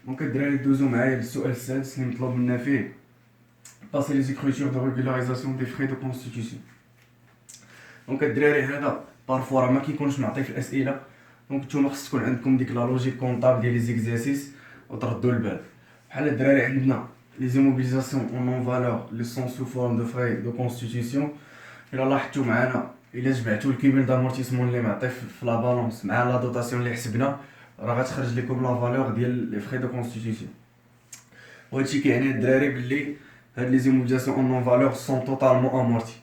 دونك الدراري دوزو معايا للسؤال السادس اللي مطلوب منا فيه باسي لي زيكريتور دو ريغولاريزاسيون دي فري دو كونستيتيسيون. دونك الدراري هذا بارفوا راه ما كيكونش معطي في الاسئله، دونك نتوما خص تكون عندكم ديك لا لوجيك كونطابل ديال لي زيكزارسيس وتردوا البال. بحال الدراري عندنا لي زيموبيليزاسيون اون نون فالور لي سون سو فورم دو فري دو كونستيتيسيون. الا لاحظتوا معنا الا جمعتوا الكيبل دامورتيسمون اللي معطي في لا بالونس مع لا دوتاسيون اللي حسبنا راه غتخرج لكم لا فالور ديال لي فري دو كونستيتيسيون. وهادشي كيعني الدراري بلي هاد لي زيموبيليزاسيون اون نون فالور سون توتالمون امورتي.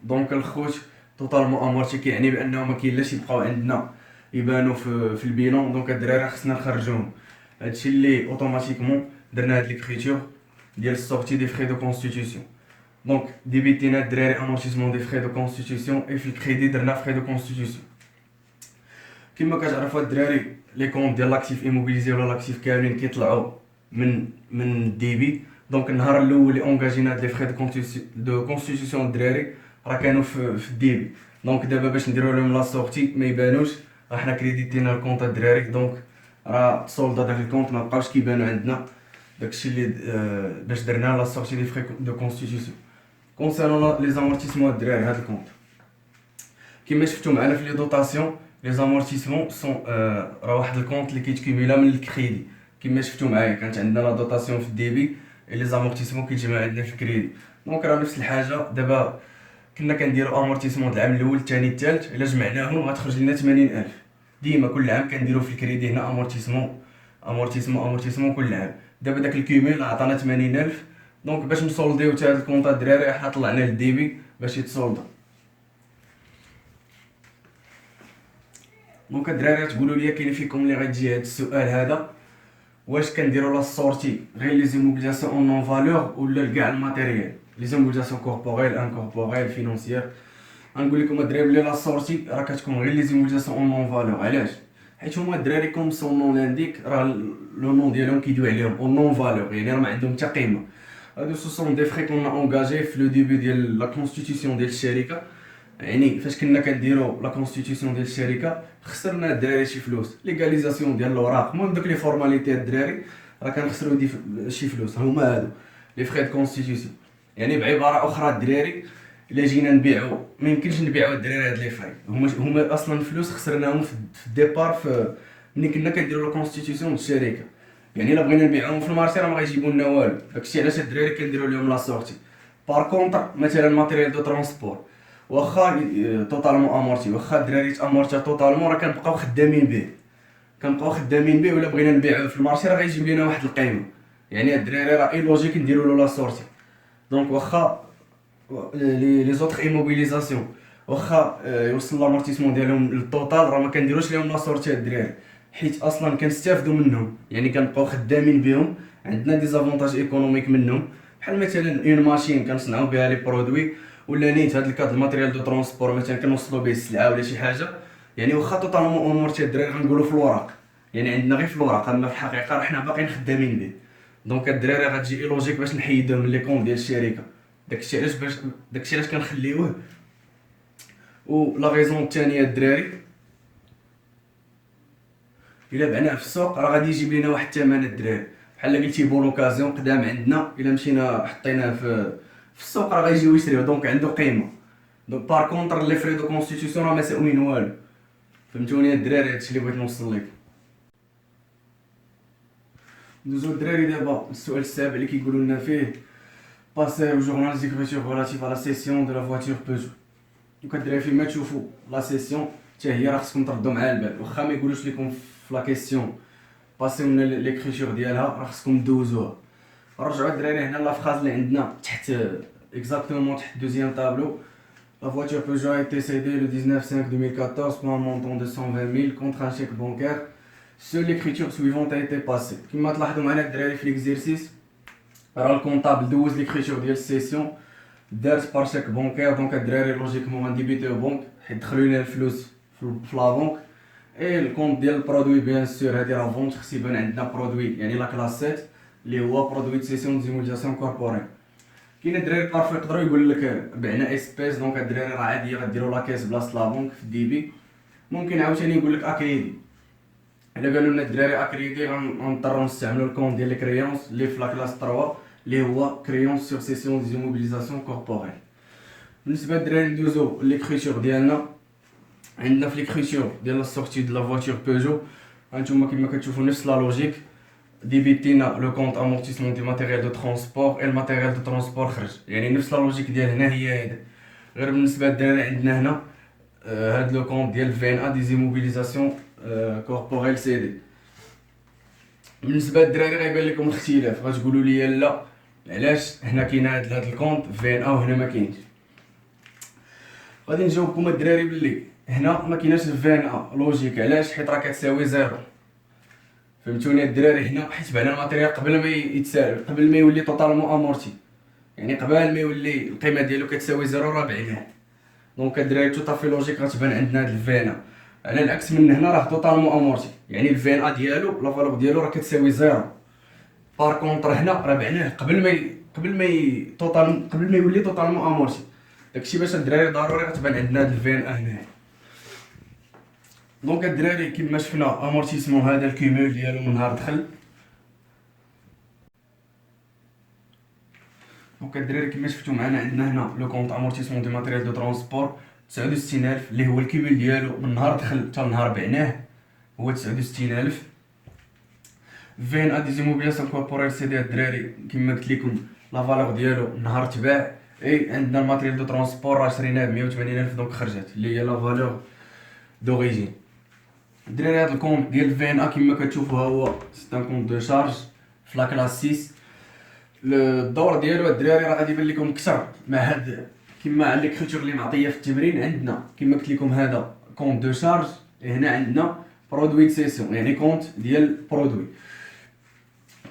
دونك الخوت توتالمون امورتي كيعني بانه ما كاين لا شي يبقاو عندنا يبانوا في البيلون. دونك الدراري خصنا نخرجوهم. هادشي اللي اوتوماتيكمون درنا هاد ليكريتور ديال السورتي دي فري دو كونستيتيسيون. دونك ديبيتينا الدراري امورتيسمون دي فري دو كونستيتيسيون اي في الكريدي درنا فري دو كونستيتيسيون. كما كتعرفوا الدراري لي كونط ديال لاكتيف ايموبيليزي ولا لاكتيف كاملين كيطلعوا من الديبي. دونك النهار الاول اللي اونغاجينا هاد لي فري دو كونستيتيسيون الدراري راه كانوا في الديبي. دونك دابا باش نديرو لهم لا سورتي ما يبانوش راه حنا كريديتينا الكونط الدراري. دونك راه تصولدا داك الكونط ما بقاوش كيبانوا عندنا داكشي اللي باش درنا لا سورتي دي فري دو كونستيتيسيون. كونسيرنون لي زامورتيسمون الدراري هاد الكونط كما شفتوا معنا في لي دوطاسيون لي زامورتيسمون سون راه واحد الكونط اللي كيتكميلا من الكريدي. كما شفتوا معايا كانت عندنا لا دوطاسيون في الديبي لي زامورتيسمون كيتجمع عندنا في الكريدي. دونك راه نفس الحاجه دابا كنا كنديروا امورتيسمون العام الاول الثاني الثالث الا جمعناهم غتخرج لنا 80000. ديما كل عام كنديروا في الكريدي هنا امورتيسمون كل عام. دابا داك الكيميل عطانا 80000. دونك باش نسولديو حتى هاد الكونط الدراري حنا طلعنا للديبي باش يتسولدا. دونك الدراري تقولوا لي كاين فيكم اللي غتجي هاد السؤال هذا واش كنديروا لا سورتي غير لي زيموبيليزاسيون اون نون فالور ولا كاع الماتيريال لي زيموبيليزاسيون كوربوريل انكوربوريل فينونسيير. غنقول لكم الدراري بلي لا سورتي راه كتكون غير لي زيموبيليزاسيون اون نون فالور. علاش؟ حيت هما الدراري كوم سون نون لانديك راه لو نون ديالهم كيدوي عليهم اون نون فالور يعني راه ما عندهم حتى قيمه. هادو سو سون دي فري كنا اونغاجي في لو ديبي ديال لا كونستيتيسيون ديال الشركه. يعني فاش كنا كنديرو لا كونستيتيسيون ديال الشركه خسرنا الدراري شي فلوس ليغاليزاسيون ديال الاوراق المهم دوك لي فورماليتي الدراري راه كنخسرو شي فلوس هما هادو لي فري دو كونستيتيسيون. يعني بعباره اخرى الدراري الا جينا نبيعو ما يمكنش نبيعو الدراري هاد لي فري هما اصلا فلوس خسرناهم في الديبار في ملي كنا كنديرو لا كونستيتيسيون ديال الشركه. يعني الا بغينا نبيعوهم في المارشي راه ما غيجيبوا لنا والو. داكشي علاش الدراري كنديرو لهم لا سورتي. بار كونطر مثلا ماتيريال دو ترونسبور واخا توتالمون امورتي واخا الدراري تامورتيا توتالمون راه كنبقاو خدامين به ولا بغينا نبيعوه في المارشي راه غيجيب لينا واحد القيمه. يعني الدراري راه اي لوجيك نديرو له لا سورتي. دونك واخا لي زوطخ ايموبيليزاسيون واخا يوصل لامورتيسمون ديالهم للتوتال راه ما كنديروش لهم لا سورتي الدراري حيت اصلا كنستافدوا منهم. يعني كنبقاو خدامين بهم عندنا دي زافونتاج ايكونوميك منهم بحال مثلا اون ماشين كنصنعوا بها لي برودوي ولا نيت هاد الكاد الماتريال دو ترونسبور مثلا كنوصلوا به السلعه ولا شي حاجه. يعني واخا توتالمون امورتي الدراري غنقولوا في الوراق يعني عندنا غير في الوراق اما في الحقيقه راه حنا باقيين خدامين به. دونك الدراري غتجي اي لوجيك باش نحيدوهم من لي كونط ديال الشركه. داكشي علاش كنخليوه. و لا ريزون الثانيه الدراري الا بعناه في السوق راه غادي يجيب لينا واحد الثمن الدراري بحال قلتي بون اوكازيون قدام عندنا الا مشينا حطيناه في السوق راه غيجيو يشريوه دونك عنده قيمه. دونك بار كونطر لي فري دو كونستيتيسيون راه ما ساويين والو. فهمتوني الدراري هادشي اللي بغيت نوصل لكم. ندوزو الدراري دابا السؤال السابع اللي كيقولوا لنا فيه باسي او جورنال ديكريتور ريلاتيف على سيسيون دو لا فواتور بيجو. دونك الدراري فيما تشوفوا لا سيسيون حتى هي راه خصكم تردوا مع البال واخا ما يقولوش لكم في لا كيسيون باسيونا ليكريتور ديالها راه خصكم دوزوها. رجعوا الدراري هنا لا فراز اللي عندنا تحت اكزاكتومون تحت دوزيام طابلو. La voiture Peugeot a été cédée le 19/5/2014 pour un montant de 120 000 contre un chèque bancaire. Seule l'écriture suivante a été passée. كما تلاحظوا معنا الدراري في ليكزيرسيس راه الكونطابل دوز ليكريتور ديال السيسيون دارت بار شيك بونكير. دونك الدراري لوجيكمون غنديبيتيو بونك حيت دخلوا لنا الفلوس في لا بونك. اي الكونط ديال البرودوي بيان سور هادي راه فونت خص يبان عندنا برودوي يعني لا كلاس 7 اللي هو برودوي دو سيسيون ديزيموليزاسيون كوربوريل. كاين الدراري بارفو يقدروا يقول لك بعنا اسبيس دونك الدراري راه عادي غديروا لا كيس بلاصه لا بونك في الديبي. ممكن عاوتاني يقول لك اكريدي الا قالوا لنا الدراري اكريدي غنضطروا نستعملوا الكونت ديال لي كريونس اللي في لا كلاس 3 اللي هو كريونس سور سيسيون دي زيموبيليزاسيون كوربوريل. بالنسبه للدراري ندوزو ليكريتور ديالنا. عندنا في ليكريتور ديال لا سورتي دو لا فواتور بيجو هانتوما كما كتشوفوا نفس لا لوجيك ديبيتينا لو كونت امورتيسمون دي ماتيريال دو ترونسبور اي الماتيريال دو ترونسبور خرج، يعني نفس لا لوجيك ديال هنا هي هيدا. غير بالنسبه للدراري عندنا هنا هاد لو كونت ديال في ان ا دي زيموبيليزاسيون كوربوريل سي دي. بالنسبه للدراري غيبان لكم الاختلاف، غتقولوا لي لا علاش هنا كاين هاد الكونت في ان ا وهنا ما كاينش. غادي نجاوبكم الدراري بلي هنا ما كايناش في ان ا لوجيك. علاش؟ حيت راه كتساوي زيرو. فهمتوني الدراري؟ هنا حيت بعنا الماتيريال قبل ما يتسالب، قبل ما يولي توتالمون امورتي، يعني قبل ما يولي القيمه ديالو كتساوي زيرو راه بعناه. دونك الدراري تو طافي لوجيك غتبان عندنا هاد الفي ان ا. على العكس من هنا راه توتالمون امورتي، يعني الفي ان ا ديالو لا فالور ديالو راه كتساوي زيرو. بار كونطر هنا راه بعناه قبل ما يولي توتالمون امورتي. داكشي باش الدراري ضروري غتبان عندنا هاد الفي ان ا هنا. دونك الدراري كيما شفنا امورتيسمون هذا الكيمول ديالو من نهار دخل. دونك الدراري كيما شفتو معنا عندنا هنا لو كونط امورتيسمون دو ماتيريال دو ترونسبور 69000 اللي هو الكيمول ديالو من نهار دخل حتى لنهار بعناه هو 69000. في ان ا دي زيموبيلياسيون كوربوريل سي دي الدراري كيما قلت لكم لا فالور ديالو نهار تباع. اي عندنا الماتيريال دو ترونسبور راه شريناه ب 180000 دونك خرجت اللي هي لا فالور دوريجين. الدراري هاد الكونت ديال في ان ا كيما كتشوفوا هو سي ان كونت دو شارج في لا كلاس 6. الدور ديالو الدراري راه غادي يبان لكم اكثر مع هاد كيما على ليكريتور اللي معطيه في التمرين. عندنا كيما قلت لكم هذا كونت دو شارج، هنا عندنا برودوي دو سيسيون يعني كونت ديال برودوي.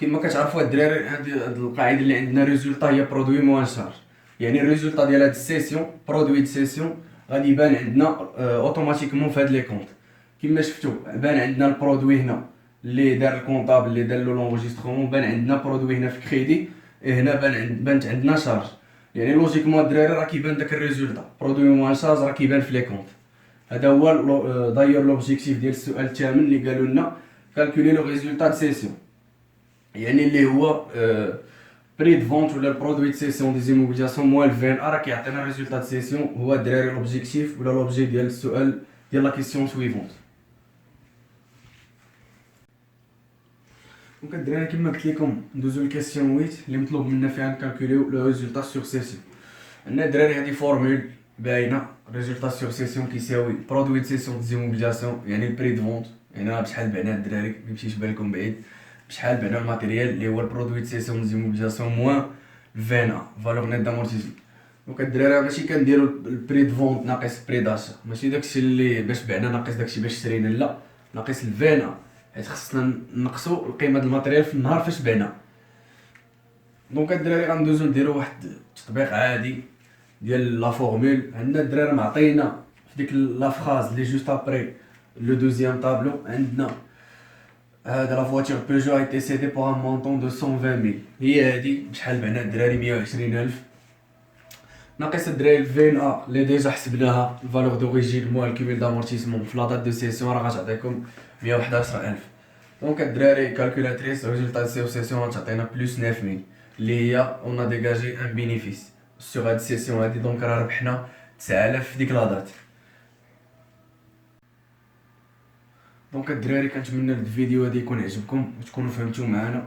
كيما كتعرفوا الدراري هاد القاعده اللي عندنا ريزولطا هي برودوي موان شارج، يعني الريزولطا ديال هاد السيسيون برودوي دو سيسيون غادي يبان عندنا اوتوماتيكمون في هاد لي كونت. كيما شفتوا بان عندنا البرودوي هنا اللي دار الكونطابل اللي دار له لونجسترومون، بان عندنا برودوي هنا في كريدي، هنا بانت عندنا شارج. يعني لوجيكمون الدراري راه كيبان داك الريزولطا برودوي موان شارج راه كيبان في لي كونت. هذا هو داير لوبجيكتيف ديال السؤال الثامن اللي قالوا لنا كالكولي لو ريزولطا دو سيسيون، يعني اللي هو بري دو فونت ولا البرودوي دو سيسيون دي زيموبيلياسيون موال في ان ا راه كيعطينا ريزولطا دو سيسيون. هو الدراري لوبجيكتيف ولا لوبجي ديال السؤال ديال لا كيسيون سويفونت. دونك الدراري كيما قلت لكم ندوزو لكيسيون 8 اللي مطلوب منا فيها نكالكوليو لو ريزولطا سور سيسيون. عندنا الدراري هادي فورمول باينه، ريزولطا سور سيسيون كيساوي برودوي دو سيسيون دي زيموبيلياسيون يعني البري دو فونت، يعني راه بشحال بعنا الدراري ميمشيش بالكم بعيد، بشحال بعنا الماتيريال اللي هو البرودوي دو سيسيون دي زيموبيلياسيون موان في ان ا فالور نيت دامورتيزمون. دونك الدراري ماشي كنديرو البري دو فونت ناقص بري داشا، ماشي داكشي اللي باش بعنا ناقص داكشي باش شرينا، لا ناقص الفي ان ا، حيت خصنا نقصو القيمه ديال الماتيريال في النهار فاش بعنا. دونك الدراري غندوزو نديرو واحد التطبيق عادي ديال لا فورمول. عندنا الدراري معطينا في ديك لا فراز اللي جوست ابري لو دوزيام طابلو عندنا هاد لا فواتور بيجو اي تي سي دي بوغ ان مونطون دو 120000، هي هادي بشحال بعنا الدراري 120000 ناقص الدراري في ان ا اللي ديجا حسبناها الفالور دوريجين موال الكيميل دامورتيسمون في لا دات دو سيسيون راه غتعطيكم 111000. دونك الدراري كالكولاتريس ريزولطا دو سيسيون غتعطينا بلوس 9000 اللي هي اون ا ديجاجي ان بينيفيس سور هاد السيسيون هادي. دونك راه ربحنا 9000 في ديك لا دات. دونك الدراري كنتمنى هاد الفيديو هادي يكون عجبكم وتكونوا فهمتوا معنا،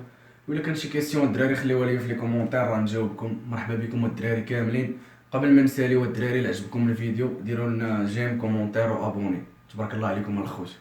ولا كان شي كيسيون الدراري خليوها لي في لي كومونتير راه نجاوبكم. مرحبا بكم الدراري كاملين. قبل ما نساليو الدراري اللي عجبكم الفيديو ديروا لنا جيم كومونتير وابوني. تبارك الله عليكم الخوت.